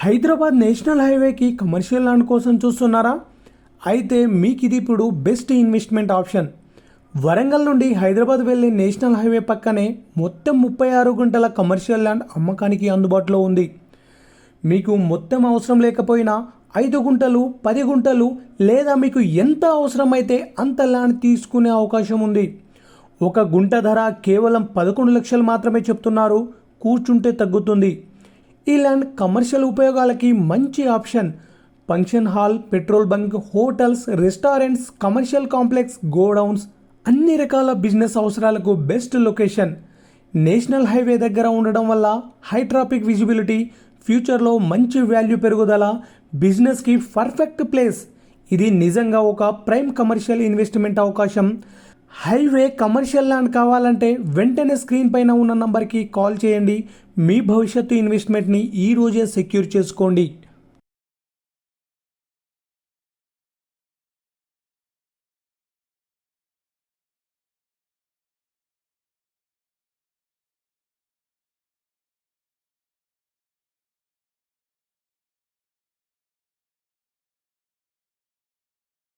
Hyderabad national హైవేకి commercial land కోసం చూస్తున్నారా? అయితే మీకు ఇది ఇప్పుడు బెస్ట్ ఇన్వెస్ట్మెంట్ ఆప్షన్. వరంగల్ నుండి హైదరాబాద్ వెళ్ళే నేషనల్ హైవే పక్కనే మొత్తం 36 గుంటల కమర్షియల్ ల్యాండ్ అమ్మకానికి అందుబాటులో ఉంది. మీకు మొత్తం అవసరం లేకపోయినా 5 గుంటలు, 10 గుంటలు లేదా మీకు ఎంత అవసరమైతే అంత ల్యాండ్ తీసుకునే అవకాశం ఉంది. ఒక గుంట ధర కేవలం 11 లక్షలు మాత్రమే చెప్తున్నారు. కూర్చుంటే తగ్గుతుంది. ఈ ల్యాండ్ కమర్షియల్ ఉపయోగాలకి మంచి option. Function hall, petrol bunk, hotels, restaurants, commercial complex, godowns, అన్ని రకాల బిజినెస్ అవసరాలకు బెస్ట్ లొకేషన్. నేషనల్ హైవే దగ్గర ఉండడం వల్ల హై ట్రాఫిక్ విజిబిలిటీ, ఫ్యూచర్లో మంచి వాల్యూ పెరుగుదల, బిజినెస్కి పర్ఫెక్ట్ ప్లేస్. ఇది నిజంగా ఒక ప్రైమ్ కమర్షియల్ ఇన్వెస్ట్మెంట్ అవకాశం. హైవే కమర్షియల్ ల్యాండ్ కావాలంటే వెంటనే స్క్రీన్ పైన ఉన్న నంబర్కి కాల్ చేయండి. మీ భవిష్యత్తు ఇన్వెస్ట్మెంట్ని ఈరోజే సెక్యూర్ చేసుకోండి.